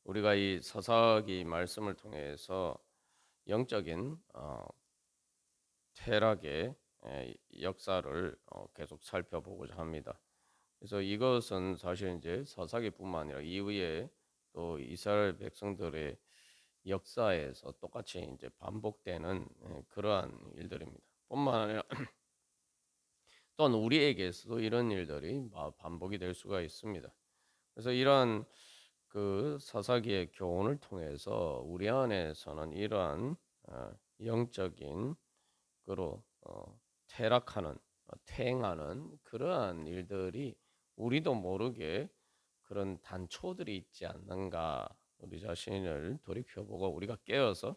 우리가 이 사사기 말씀을 통해서 영적인 퇴락의 역사를 계속 살펴보고자 합니다. 그래서 이것은 사실 이제 사사기뿐만 아니라 이후에 또 이스라엘 백성들의 역사에서 똑같이 이제 반복되는 그러한 일들입니다. 뿐만 아니라 또한 우리에게서도 이런 일들이 반복이 될 수가 있습니다. 그래서 이러한 그 사사기의 교훈을 통해서 우리 안에서는 이러한 영적인 그로 퇴락하는 퇴행하는 그러한 일들이 우리도 모르게 그런 단초들이 있지 않는가, 우리 자신을 돌이켜보고 우리가 깨어서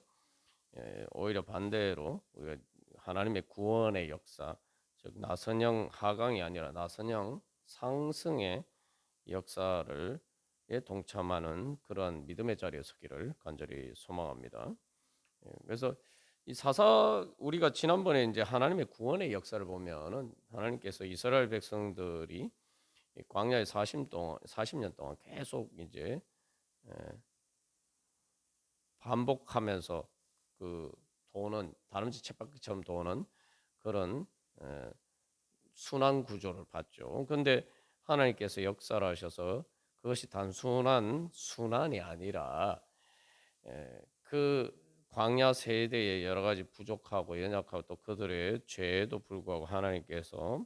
오히려 반대로 우리가 하나님의 구원의 역사, 즉 나선형 하강이 아니라 나선형 상승의 역사를 동참하는 그러한 믿음의 자리에 서기를 간절히 소망합니다. 그래서 이 사사 우리가 지난번에 이제 하나님의 구원의 역사를 보면은 하나님께서 이스라엘 백성들이 광야에 40년 동안 계속 이제 반복하면서 그 도는 다람쥐 쳇바퀴처럼 도는 그런 순환 구조를 봤죠. 그런데 하나님께서 역사를 하셔서 그것이 단순한 순환이 아니라 그 광야 세대의 여러 가지 부족하고 연약하고 또 그들의 죄에도 불구하고 하나님께서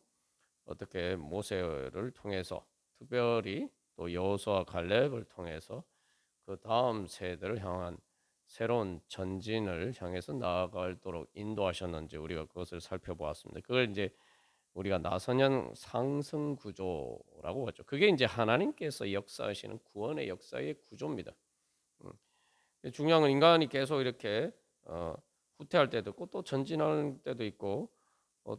어떻게 모세를 통해서 특별히 또 여호수아 갈렙을 통해서 그 다음 세대를 향한 새로운 전진을 향해서 나아가도록 인도하셨는지 우리가 그것을 살펴보았습니다. 그걸 이제 우리가 나선형 상승 구조라고 하죠. 그게 이제 하나님께서 역사하시는 구원의 역사의 구조입니다. 중요한 건 인간이 계속 이렇게 후퇴할 때도 있고 또 전진할 때도 있고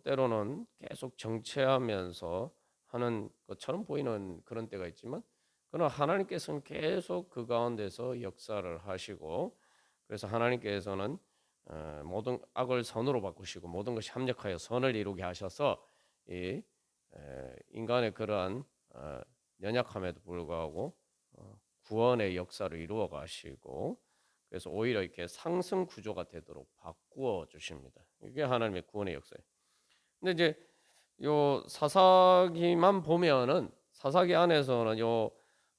때로는 계속 정체하면서 하는 것처럼 보이는 그런 때가 있지만, 그러나 하나님께서는 계속 그 가운데서 역사를 하시고, 그래서 하나님께서는 모든 악을 선으로 바꾸시고 모든 것이 합력하여 선을 이루게 하셔서 이 인간의 그러한 연약함에도 불구하고 구원의 역사를 이루어 가시고, 그래서 오히려 이렇게 상승 구조가 되도록 바꾸어 주십니다. 이게 하나님의 구원의 역사예요. 근데 이제 요 사사기만 보면은 사사기 안에서는 요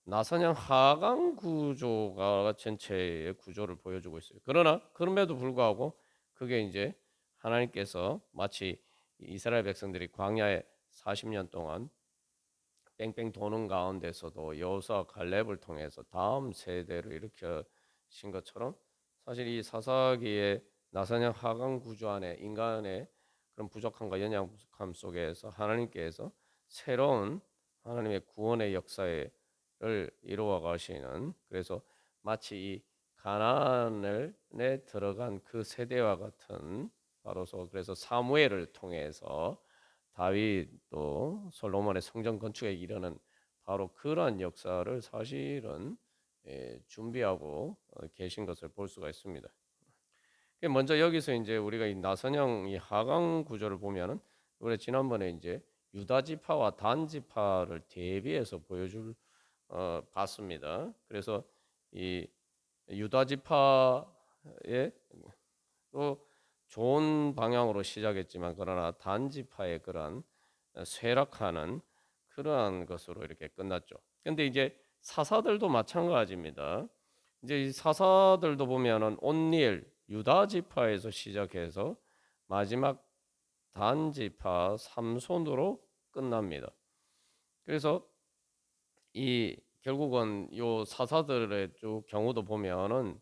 나선형 하강 구조가 전체의 구조를 보여주고 있어요. 그러나 그럼에도 불구하고 그게 이제 하나님께서 마치 이스라엘 백성들이 광야에 40년 동안 뺑뺑 도는 가운데서도 여호수아 갈렙을 통해서 다음 세대를 일으키신 것처럼, 사실 이 사사기의 나사냐 하강 구조 안에 인간의 그런 부족함과 연약함 속에서 하나님께서 새로운 하나님의 구원의 역사를 이루어 가시는, 그래서 마치 이 가나안에 들어간 그 세대와 같은, 바로서 그래서 사무엘을 통해서 다윗 또 솔로몬의 성전 건축에 이르는 바로 그러한 역사를 사실은 준비하고 계신 것을 볼 수가 있습니다. 먼저 여기서 이제 우리가 이 나선형 이 하강 구조를 보면은, 우리 지난번에 이제 유다 지파와 단 지파를 대비해서 보여줄 봤습니다. 그래서 이 유다 지파의 또 좋은 방향으로 시작했지만, 그러나 단지파의 그러한 쇠락하는 그러한 것으로 이렇게 끝났죠. 근데 이제 사사들도 마찬가지입니다. 이제 이 사사들도 보면은 온니엘 유다 지파에서 시작해서 마지막 단지파 삼손으로 끝납니다. 그래서 이 결국은 요 사사들의 쭉 경우도 보면은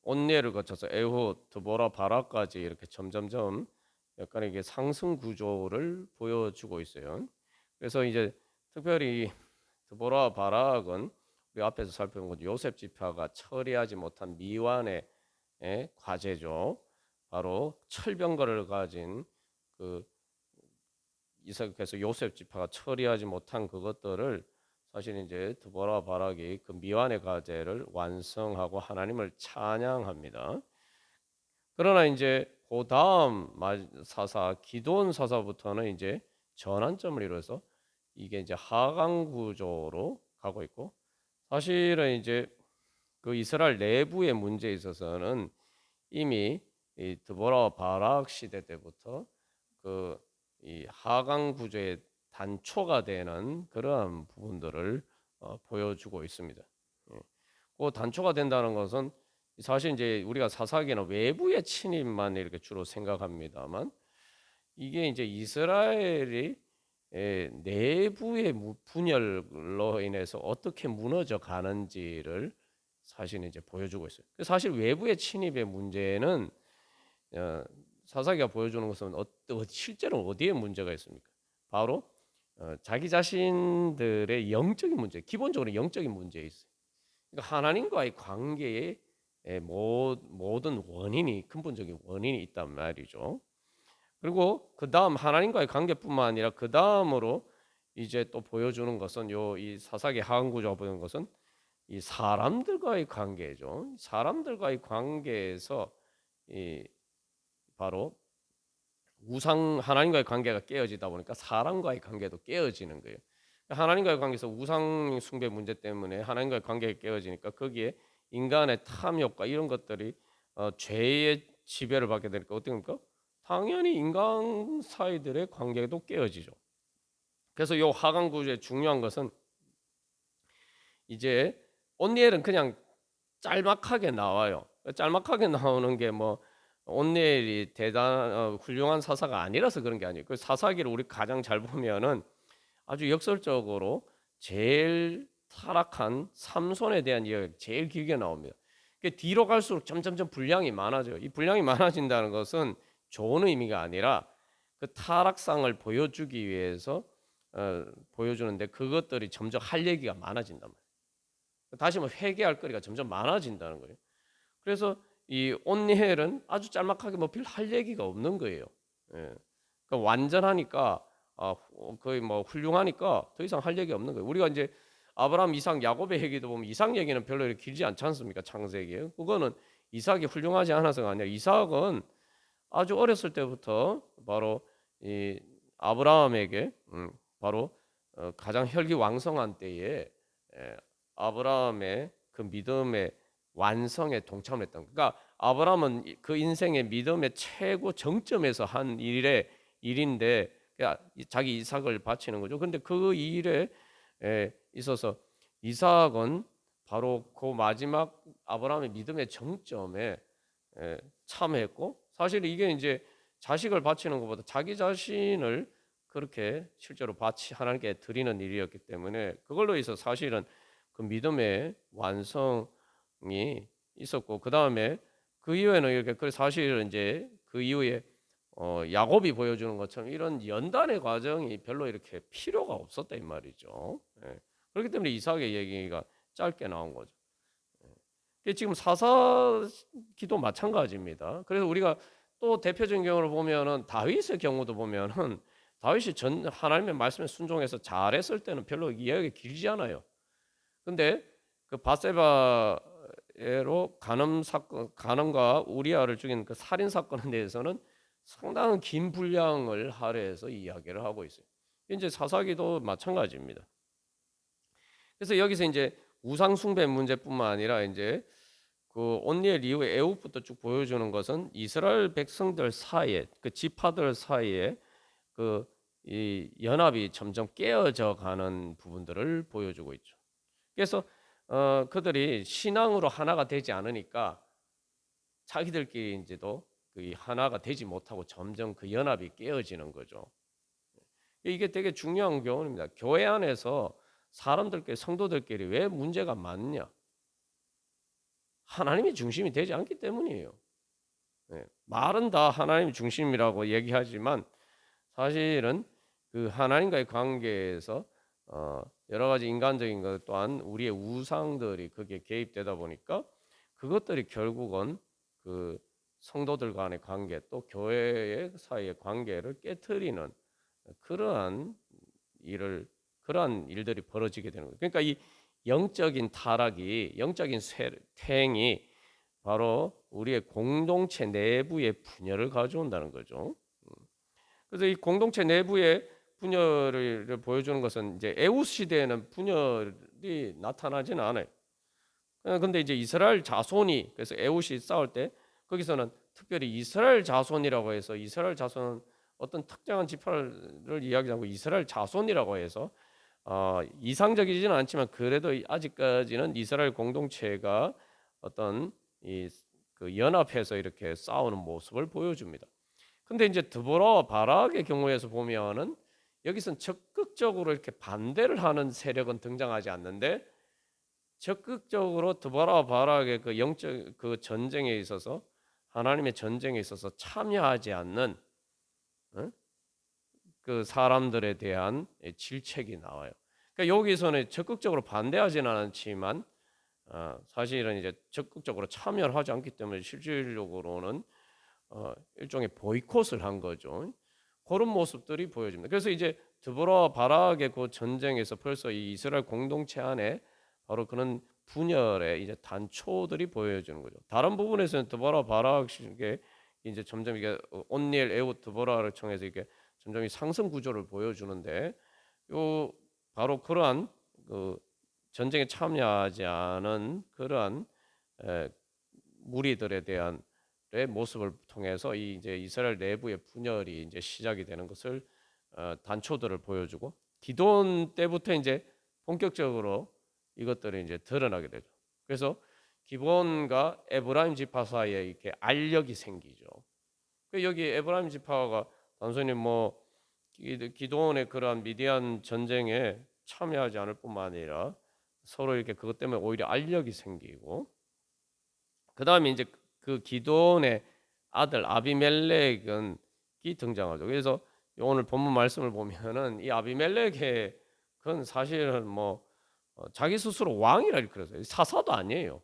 온니엘을 거쳐서 에훗, 드보라, 바락까지 이렇게 점점점 약간 이게 상승 구조를 보여주고 있어요. 그래서 이제 특별히 드보라, 바락은 우리 앞에서 살펴본 것 요셉 지파가 처리하지 못한 미완의 과제죠. 바로 철병거를 가진 그 이삭에서 요셉 지파가 처리하지 못한 그것들을 사실 이제 드보라 바락이 그 미완의 과제를 완성하고 하나님을 찬양합니다. 그러나 이제 그 다음 사사 기드온 사사부터는 이제 전환점을 이루어서 이게 이제 하강 구조로 가고 있고, 사실은 이제 그 이스라엘 내부의 문제에 있어서는 이미 이 드보라 바락 시대 때부터 그 이 하강 구조의 단초가 되는 그러한 부분들을 보여주고 있습니다. 예. 그 단초가 된다는 것은 사실 이제 우리가 사사기는 외부의 침입만 이렇게 주로 생각합니다만 이게 이제 이스라엘이 내부의 분열로 인해서 어떻게 무너져 가는지를 사실 이제 보여주고 있어요. 사실 외부의 침입의 문제는 어, 사사기가 보여주는 것은 실제로 어디에 문제가 있습니까? 바로 자기 자신들의 영적인 문제, 기본적으로 영적인 문제에 있어요. 그러니까 하나님과의 관계에 모든 원인이 근본적인 원인이 있단 말이죠. 그리고 그 다음 하나님과의 관계뿐만 아니라 그 다음으로 이제 또 보여주는 것은 이 사사기 하강 구조가 보여주는 것은 이 사람들과의 관계죠. 사람들과의 관계에서 이 바로 우상 하나님과의 관계가 깨어지다 보니까 사람과의 관계도 깨어지는 거예요. 하나님과의 관계에서 우상 숭배 문제 때문에 하나님과의 관계가 깨어지니까 거기에 인간의 탐욕과 이런 것들이 죄의 지배를 받게 되니까 어떻게 됩니까? 당연히 인간 사이들의 관계도 깨어지죠. 그래서 요 하강 구조의 중요한 것은 이제 온니엘은 그냥 짤막하게 나와요. 짤막하게 나오는 게 뭐 온니엘이 훌륭한 사사가 아니라서 그런 게 아니에요. 그 사사기를 우리 가장 잘 보면은 아주 역설적으로 제일 타락한 삼손에 대한 이야기가 제일 길게 나옵니다. 뒤로 갈수록 점점점 분량이 많아져요. 이 분량이 많아진다는 것은 좋은 의미가 아니라 그 타락상을 보여주기 위해서 보여주는데 그것들이 점점 할 얘기가 많아진단 말이에요. 다시 뭐 회개할 거리가 점점 많아진다는 거예요. 그래서 이 온니헬은 아주 짤막하게 뭐 별 할 얘기가 없는 거예요. 예. 그러니까 완전하니까 거의 뭐 훌륭하니까 더 이상 할 얘기 없는 거예요. 우리가 이제 아브라함, 이삭, 야곱의 얘기도 보면 이삭 얘기는 별로 이렇게 길지 않지 않습니까? 창세기에. 그거는 이삭이 훌륭하지 않아서가 아니라 이삭은 아주 어렸을 때부터 바로 이 아브라함에게 바로 가장 혈기왕성한 때에 아브라함의 그 믿음의 완성에 동참했던 거예요. 그러니까 아브라함은 그 인생의 믿음의 최고 정점에서 한 일인데 자기 이삭을 바치는 거죠. 근데 그 일에 있어서 이삭은 바로 그 마지막 아브라함의 믿음의 정점에 참여했고 사실 이게 이제 자식을 바치는 것보다 자기 자신을 그렇게 실제로 하나님께 드리는 일이었기 때문에 그걸로 해서 사실은 그 믿음의 완성이 있었고 그 다음에 그 이후에는 이렇게 그 사실은 이제 그 이후에 야곱이 보여주는 것처럼 이런 연단의 과정이 별로 이렇게 필요가 없었다 이 말이죠. 그렇기 때문에 이삭의 얘기가 짧게 나온 거죠. 지금 사사기도 마찬가지입니다. 그래서 우리가 또 대표적인 경우를 보면은 다윗의 경우도 보면은 다윗이 하나님의 말씀에 순종해서 잘했을 때는 별로 이야기가 길지 않아요. 근데 그 바세바로 간음과 우리아를 죽인 그 살인 사건에 대해서는 상당한 긴 분량을 할애해서 이야기를 하고 있어요. 이제 사사기도 마찬가지입니다. 그래서 여기서 이제 우상 숭배 문제뿐만 아니라 이제 그 온니엘 이후에 애굽부터 쭉 보여주는 것은 이스라엘 백성들 사이에 그 지파들 사이에 그 이 연합이 점점 깨어져 가는 부분들을 보여주고 있죠. 그래서 그들이 신앙으로 하나가 되지 않으니까 자기들끼리 이제도 그 하나가 되지 못하고 점점 그 연합이 깨어지는 거죠. 이게 되게 중요한 교훈입니다. 교회 안에서 사람들끼리 성도들끼리 왜 문제가 많냐? 하나님이 중심이 되지 않기 때문이에요. 말은 다 하나님이 중심이라고 얘기하지만 사실은 그 하나님과의 관계에서 여러 가지 인간적인 것 또한 우리의 우상들이 거기에 개입되다 보니까 그것들이 결국은 그 성도들 간의 관계 또 교회 사이의 관계를 깨트리는 그러한 그러한 일들이 벌어지게 되는 거예요. 그러니까 이 영적인 타락이 영적인 퇴행이 바로 우리의 공동체 내부의 분열을 가져온다는 거죠. 그래서 이 공동체 내부의 분열을 보여주는 것은 이제 애굽 시대에는 분열을 분열이 나타나지는 않아요. 근데 이제 이스라엘 자손이 그래서 에훗이 싸울 때 거기서는 특별히 이스라엘 자손이라고 해서 이스라엘 자손은 어떤 특정한 지파를 이야기하고 이스라엘 자손이라고 해서 이상적이지는 않지만 그래도 아직까지는 이스라엘 공동체가 어떤 그 연합해서 이렇게 싸우는 모습을 보여줍니다. 근데 이제 드보라와 바락의 경우에서 보면은 여기선 적극적으로 이렇게 반대를 하는 세력은 등장하지 않는데 적극적으로 드보라와 바락의 그 영적 그 전쟁에 있어서 하나님의 전쟁에 있어서 참여하지 않는 그 사람들에 대한 질책이 나와요. 그러니까 여기서는 적극적으로 반대하지는 않지만 사실은 이제 적극적으로 참여를 하지 않기 때문에 실질적으로는 일종의 보이콧을 한 거죠. 그런 모습들이 보여집니다. 그래서 이제 드보라와 바락의 그 전쟁에서 벌써 이 이스라엘 공동체 안에 바로 그런 분열의 이제 단초들이 보여지는 거죠. 다른 부분에서는 드보라 바락에게 이제 점점 이게 온니엘 에훗 드보라를 통해서 이게 점점 이 상승 구조를 보여주는데 요 바로 그러한 그 전쟁에 참여하지 않은 그러한 무리들에 대한 모습을 통해서 이 이제 이스라엘 내부의 분열이 이제 시작이 되는 것을 단초들을 보여주고 기돈 때부터 이제 본격적으로 이것들이 이제 드러나게 되죠. 그래서 기본과 에브라임 지파 사이에 이렇게 알력이 생기죠. 여기 에브라임 지파가 단순히 뭐 기도원의 그러한 미디안 전쟁에 참여하지 않을 뿐만 아니라 서로 이렇게 그것 때문에 오히려 알력이 생기고 그 다음에 이제 그 기도원의 아들 아비멜렉은 이 등장하죠. 그래서 오늘 본문 말씀을 보면은 이 아비멜렉의 그건 사실은 뭐 자기 스스로 왕이라 이렇게 그랬어요. 사사도 아니에요.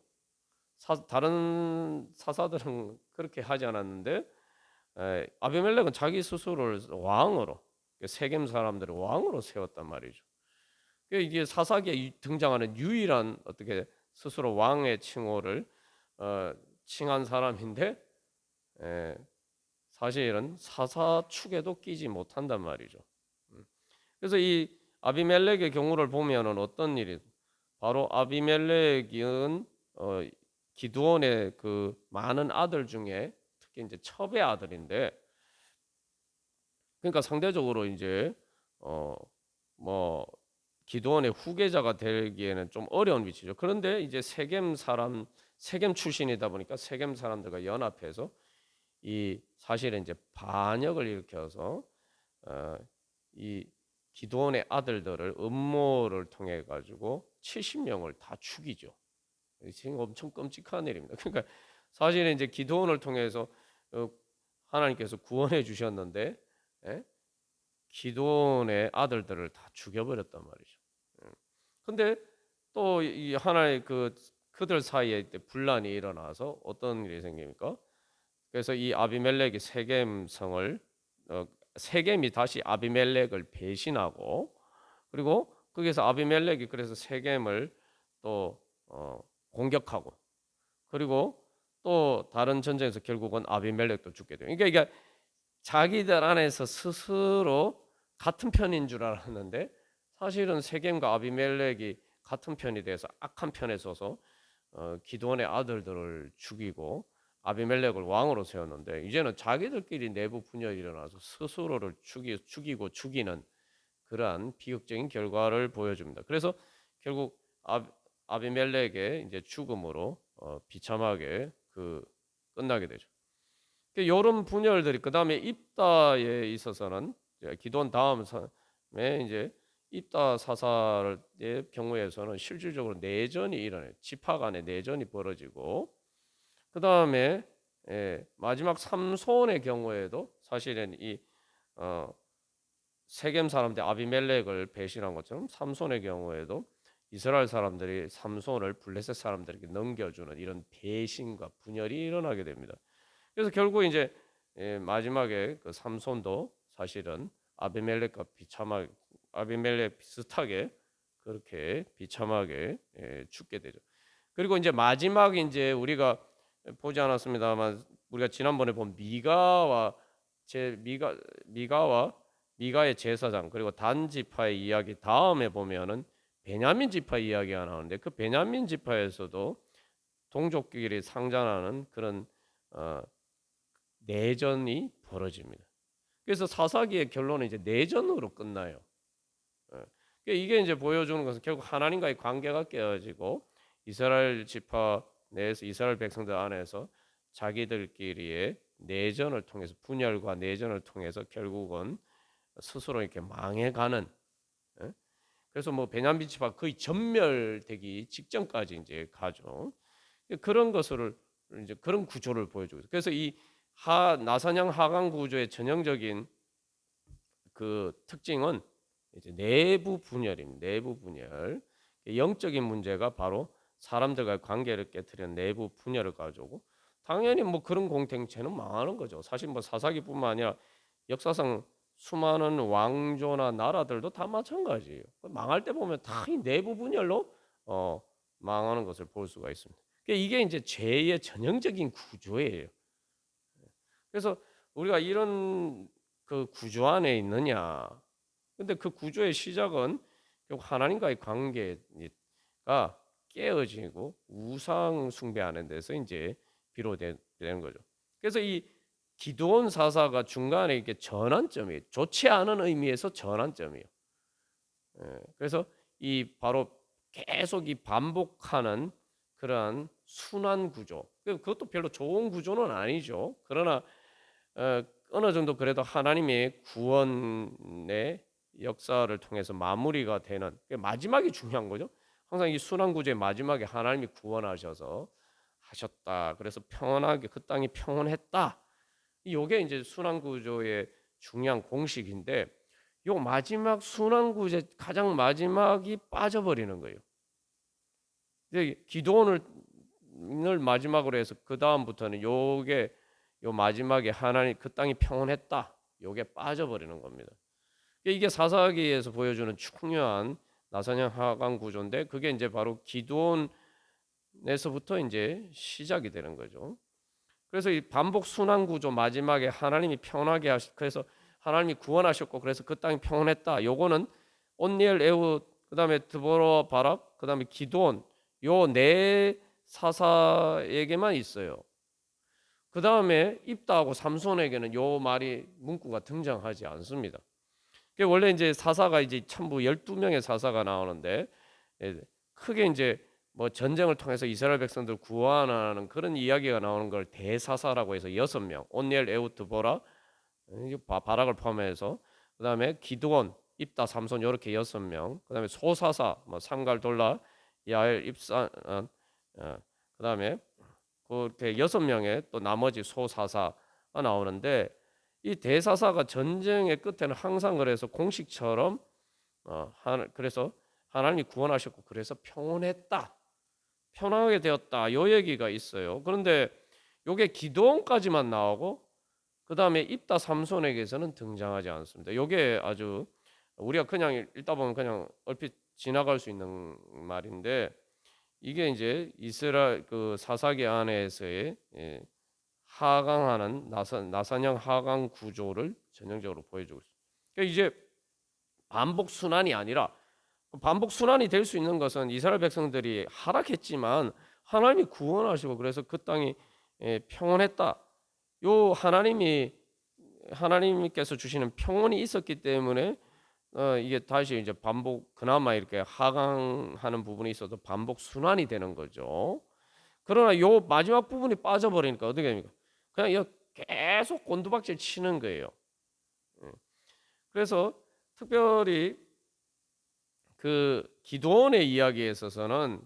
다른 사사들은 그렇게 하지 않았는데 아비멜렉은 자기 스스로를 왕으로 세겜 사람들을 왕으로 세웠단 말이죠. 이게 사사기에 등장하는 유일한 어떻게 스스로 왕의 칭호를 칭한 사람인데 사실은 사사 축에도 끼지 못한단 말이죠. 그래서 이 아비멜렉의 경우를 보면은 어떤 일이 바로 아비멜렉은 기드온의 그 많은 아들 중에 특히 이제 첩의 아들인데 그러니까 상대적으로 이제 뭐 기드온의 후계자가 되기에는 좀 어려운 위치죠. 그런데 이제 세겜 출신이다 보니까 세겜 사람들과 연합해서 이 사실은 이제 반역을 일으켜서 이 기드온의 아들들을 음모를 통해 가지고 70명을 다 죽이죠. 지금 엄청 끔찍한 일입니다. 그러니까 사실은 이제 기드온을 통해서 하나님께서 구원해 주셨는데 기드온의 아들들을 다 죽여버렸단 말이죠. 근데 또 이 하나의 그들 사이에 분란이 일어나서 어떤 일이 생깁니까? 그래서 이 아비멜렉이 세겜이 다시 아비멜렉을 배신하고 그리고 거기서 아비멜렉이 그래서 세겜을 또 공격하고 그리고 또 다른 전쟁에서 결국은 아비멜렉도 죽게 돼요. 그러니까 이게 자기들 안에서 스스로 같은 편인 줄 알았는데 사실은 세겜과 아비멜렉이 같은 편이 돼서 악한 편에 서서 기드온의 아들들을 죽이고 아비멜렉을 왕으로 세웠는데 이제는 자기들끼리 내부 분열이 일어나서 스스로를 죽이고 죽이는 그러한 비극적인 결과를 보여줍니다. 그래서 결국 아비멜렉의 이제 죽음으로 비참하게 끝나게 되죠. 이런 분열들이 그 다음에 입다에 있어서는 기도원 다음에 이제 입다 사사의 경우에서는 실질적으로 내전이 일어나요. 지파 간의 내전이 벌어지고 그 다음에 마지막 삼손의 경우에도 사실은 이 세겜 사람들 아비멜렉을 배신한 것처럼 삼손의 경우에도 이스라엘 사람들이 삼손을 블레셋 사람들에게 넘겨주는 이런 배신과 분열이 일어나게 됩니다. 그래서 결국 이제 마지막에 그 삼손도 사실은 아비멜렉 비슷하게 그렇게 비참하게 죽게 되죠. 그리고 이제 마지막 이제 우리가 보지 않았습니다만 우리가 지난번에 본 미가의 제사장 그리고 단 지파의 이야기 다음에 보면은 베냐민 지파 이야기가 나오는데 그 베냐민 지파에서도 동족끼리 상잔하는 그런 어, 내전이 벌어집니다. 그래서 사사기의 결론은 이제 내전으로 끝나요. 예. 그러니까 이게 이제 보여주는 것은 결국 하나님과의 관계가 깨어지고 이스라엘 지파 내에서 이스라엘 백성들 안에서 자기들끼리의 내전을 통해서 분열과 내전을 통해서 결국은 스스로 이렇게 망해가는. 예? 그래서 뭐 베냐민 지파 거의 전멸되기 직전까지 이제 가죠. 그런 것을 이제 그런 구조를 보여주고 있어요. 그래서 이 나사냥 하강 구조의 전형적인 그 특징은 이제 내부 분열입니다. 내부 분열. 영적인 문제가 바로 사람들과의 관계를 깨뜨리는 내부 분열을 가져오고 당연히 뭐 그런 공동체는 망하는 거죠. 사실 뭐 사사기뿐만 아니라 역사상 수많은 왕조나 나라들도 다 마찬가지예요. 망할 때 보면 다 이 내부 분열로 망하는 것을 볼 수가 있습니다. 이게 이제 죄의 전형적인 구조예요. 그래서 우리가 이런 그 구조 안에 있느냐. 근데 그 구조의 시작은 결국 하나님과의 관계가 깨어지고 우상 숭배하는 데서 이제 비롯되는 거죠. 그래서 이 기드온 사사가 중간에 이렇게 전환점이에요. 좋지 않은 의미에서 전환점이에요. 그래서 이 바로 계속 이 반복하는 그러한 순환 구조. 그것도 별로 좋은 구조는 아니죠. 그러나 어느 정도 그래도 하나님의 구원의 역사를 통해서 마무리가 되는 마지막이 중요한 거죠. 항상 이 순환 구조의 마지막에 하나님이 구원하셔서 하셨다. 그래서 평온하게 그 땅이 평온했다. 이게 이제 순환 구조의 중요한 공식인데 요 마지막 순환 구조의 가장 마지막이 빠져버리는 거예요. 기도원을 마지막으로 해서 그 다음부터는 요게 요 마지막에 하나님 그 땅이 평온했다. 요게 빠져버리는 겁니다. 이게 사사기에서 보여주는 중요한 나사냥 하강 구조인데 그게 이제 바로 기드온에서부터 이제 시작이 되는 거죠. 그래서 이 반복 순환 구조 마지막에 하나님이 평온하게 그래서 하나님이 구원하셨고 그래서 그 땅이 평온했다. 요거는 온니엘 에훗 그다음에 드보라 바락 그다음에 기드온 요 네 사사에게만 있어요. 그 다음에 입다하고 삼손에게는 요 말이 문구가 등장하지 않습니다. 원래 이제 사사가 이제 전부 12명의 사사가 나오는데 크게 이제 뭐 전쟁을 통해서 이스라엘 백성들 구원하는 그런 이야기가 나오는 걸 대사사라고 해서 6명 온니엘 에훗 드보라 바락을 포함해서 그다음에 기드온 입다 삼손 이렇게 6명 그다음에 소사사 뭐 삼갈 돌라 야엘 입산 그다음에 그렇게 6명의 또 나머지 소사사가 나오는데 이 대사사가 전쟁의 끝에는 항상 그래서 공식처럼 그래서 하나님이 구원하셨고 그래서 평온했다. 편하게 되었다. 요 얘기가 있어요. 그런데 요게 기도원까지만 나오고 그다음에 입다 삼손에게서는 등장하지 않습니다. 요게 아주 우리가 그냥 읽다 보면 그냥 얼핏 지나갈 수 있는 말인데 이게 이제 이스라엘 그 사사기 안에서의 하강하는 나사냥 하강 구조를 전형적으로 보여주고 있습니다. 그러니까 이제 반복 순환이 아니라 반복 순환이 될 수 있는 것은 이스라엘 백성들이 하락했지만 하나님이 구원하시고 그래서 그 땅이 평온했다. 요 하나님께서 주시는 평온이 있었기 때문에 이게 다시 이제 반복 그나마 이렇게 하강하는 부분이 있어도 반복 순환이 되는 거죠. 그러나 요 마지막 부분이 빠져버리니까 어떻게 됩니까? 그냥 이거 계속 곤두박질 치는 거예요. 그래서 특별히 그 기도원의 이야기에 있어서는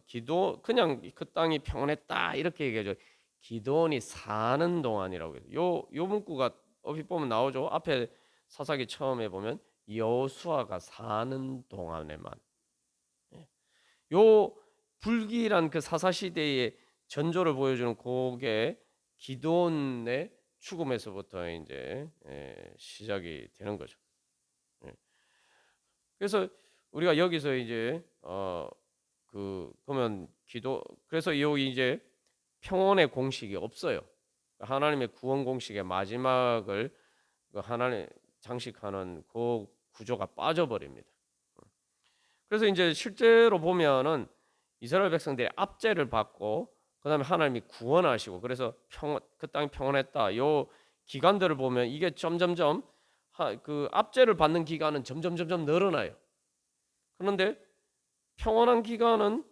그냥 그 땅이 평온했다 이렇게 얘기하죠. 기도원이 사는 동안이라고 해요. 요 문구가 어디 보면 나오죠. 앞에 사사기 처음에 보면 여호수아가 사는 동안에만. 요 불길한 그 사사 시대의 전조를 보여주는 그게 기도원의 죽음에서부터 이제 시작이 되는 거죠. 그래서 우리가 여기서 이제 그러면 그래서 이 이제 평온의 공식이 없어요. 하나님의 구원 공식의 마지막을 하나님 장식하는 그 구조가 빠져버립니다. 그래서 이제 실제로 보면은 이스라엘 백성들이 압제를 받고 그다음에 하나님이 구원하시고 그래서 그 땅이 평안했다. 요 기간들을 보면 이게 점점점 그 압제를 받는 기간은 점점점점 늘어나요. 그런데 평온한 기간은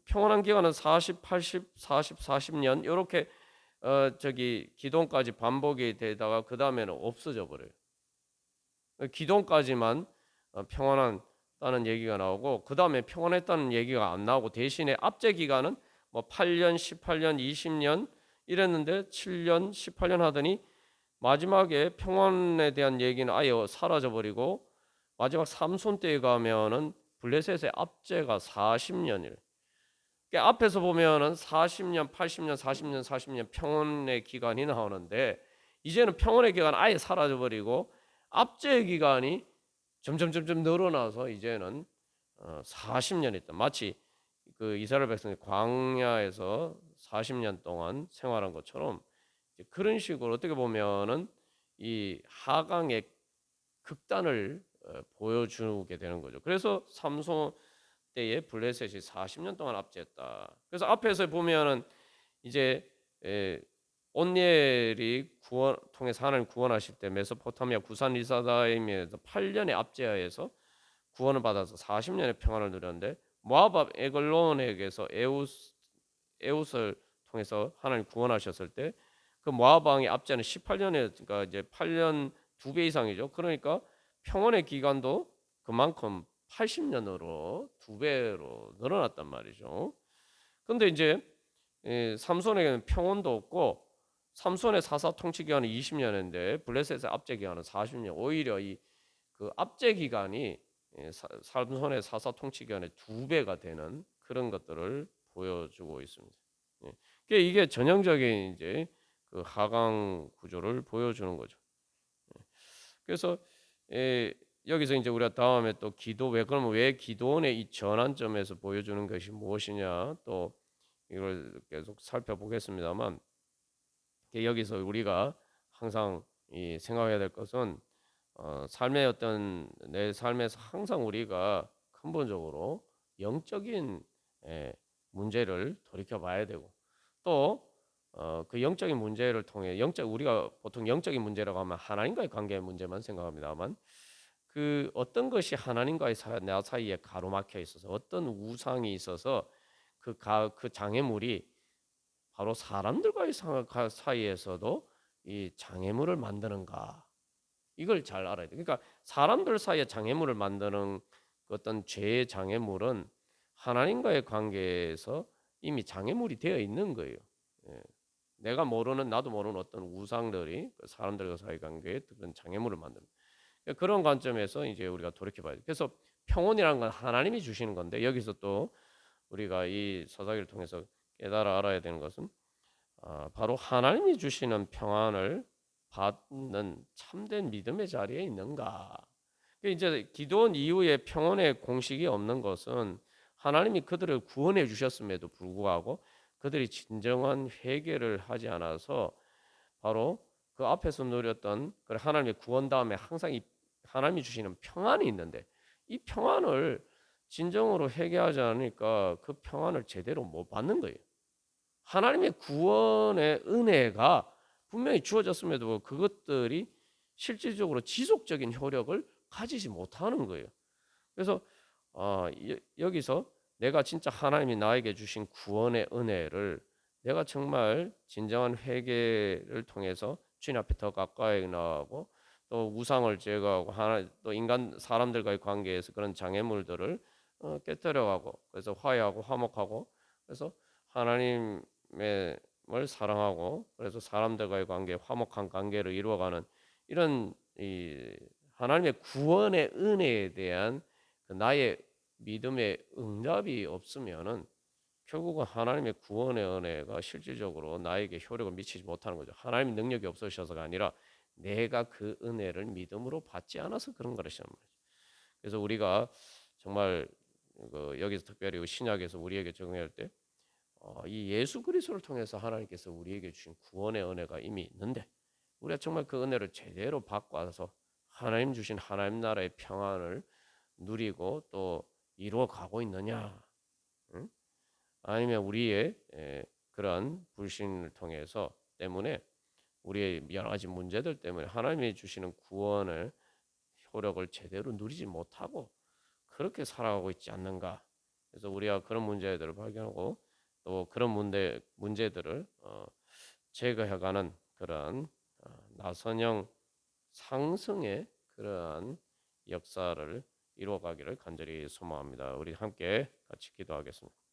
평온한 기간은 40, 80, 40, 40년 이렇게 기동까지 반복이 되다가 그 다음에는 없어져 버려요. 기동까지만 평안했다는 얘기가 나오고 그 다음에 평안했다는 얘기가 안 나오고 대신에 압제 기간은 뭐 8년, 18년, 20년 이랬는데 7년, 18년 하더니 마지막에 평안에 대한 얘기는 아예 사라져 버리고 마지막 삼손 때에 가면은 블레셋의 압제가 40년이래. 그러니까 앞에서 보면은 40년, 80년, 40년, 40년 평온의 기간이 나오는데 이제는 평온의 기간 아예 사라져 버리고 압제 기간이 점점 늘어나서 이제는 40년이 있다. 마치 그 이스라엘 백성이 광야에서 40년 동안 생활한 것처럼 그런 식으로 어떻게 보면은 이 하강의 극단을 보여주게 되는 거죠. 그래서 삼손 때에 블레셋이 40년 동안 압제했다. 그래서 앞에서 보면은 이제 온니엘이 통해서 하나님 구원하실 때 메소포타미아 구산 리사다임에서 8년의 압제하에서 구원을 받아서 40년의 평안을 누렸는데 모압 에글론에게서 에웃을 통해서 하나님 구원하셨을 때 그 모압 왕의 압제는 18년에 그러니까 이제 8년 2배 이상이죠. 그러니까 평온의 기간도 그만큼 80년으로 2배로 늘어났단 말이죠. 근데 이제 삼손에게는 평온도 없고 삼손의 사사 통치 기간은 20년인데 블레셋의 압제 기간은 40년. 오히려 이 그 압제 기간이 삼손의 사사 통치 기간의 2배가 되는 그런 것들을 보여주고 있습니다. 예. 그러니까 이게 전형적인 이제 그 하강 구조를 보여주는 거죠. 그래서 여기서 이제 우리가 다음에 또 기도 그러면 왜 기도원의 이 전환점에서 보여주는 것이 무엇이냐 또 이걸 계속 살펴보겠습니다만 여기서 우리가 항상 생각해야 될 것은 삶의 내 삶에서 항상 우리가 근본적으로 영적인 문제를 돌이켜 봐야 되고 또 그 영적인 문제를 통해 우리가 보통 영적인 문제라고 하면 하나님과의 관계의 문제만 생각합니다만 그 어떤 것이 하나님과의 나 사이에 가로막혀 있어서 어떤 우상이 있어서 그 장애물이 바로 사람들과의 사이에서도 이 장애물을 만드는가 이걸 잘 알아야 돼. 그러니까 사람들 사이에 장애물을 만드는 어떤 죄의 장애물은 하나님과의 관계에서 이미 장애물이 되어 있는 거예요. 예. 나도 모르는 어떤 우상들이 사람들과 사이 관계에 그런 장애물을 만드는. 그런 관점에서 이제 우리가 돌이켜봐야 돼. 그래서 평온이라는 건 하나님이 주시는 건데 여기서 또 우리가 이 서사기를 통해서 깨달아 알아야 되는 것은 바로 하나님이 주시는 평안을 받는 참된 믿음의 자리에 있는가. 이제 기도원 이후에 평온의 공식이 없는 것은 하나님이 그들을 구원해 주셨음에도 불구하고 그들이 진정한 회개를 하지 않아서 바로 그 앞에서 누렸던 하나님의 구원 다음에 항상 이 하나님이 주시는 평안이 있는데 이 평안을 진정으로 회개하지 않으니까 그 평안을 제대로 못 받는 거예요. 하나님의 구원의 은혜가 분명히 주어졌음에도 그것들이 실질적으로 지속적인 효력을 가지지 못하는 거예요. 그래서 여기서 내가 진짜 하나님이 나에게 주신 구원의 은혜를 내가 정말 진정한 회개를 통해서 주님 앞에 더 가까이 나가고 또 우상을 제거하고 또 인간 사람들과의 관계에서 그런 장애물들을 깨뜨려가고 그래서 화해하고 화목하고 그래서 하나님을 사랑하고 그래서 사람들과의 관계 화목한 관계를 이루어가는 이런 이 하나님의 구원의 은혜에 대한 나의 믿음의 응답이 없으면은 결국은 하나님의 구원의 은혜가 실질적으로 나에게 효력을 미치지 못하는 거죠. 하나님의 능력이 없으셔서가 아니라 내가 그 은혜를 믿음으로 받지 않아서 그런 것이란 말이죠. 그래서 우리가 정말 여기서 특별히 신약에서 우리에게 적용할 때 이 예수 그리스도를 통해서 하나님께서 우리에게 주신 구원의 은혜가 이미 있는데 우리가 정말 그 은혜를 제대로 받고 와서 하나님 주신 하나님 나라의 평안을 누리고 또 이루어 가고 있느냐? 응? 아니면 우리의 그런 불신을 통해서 때문에 우리의 여러 가지 문제들 때문에 하나님이 주시는 구원을 효력을 제대로 누리지 못하고 그렇게 살아가고 있지 않는가? 그래서 우리가 그런 문제들을 발견하고 또 그런 문제들을 제거해가는 그런 나선형 상승의 그러한 역사를 이루어가기를 간절히 소망합니다. 우리 함께 같이 기도하겠습니다.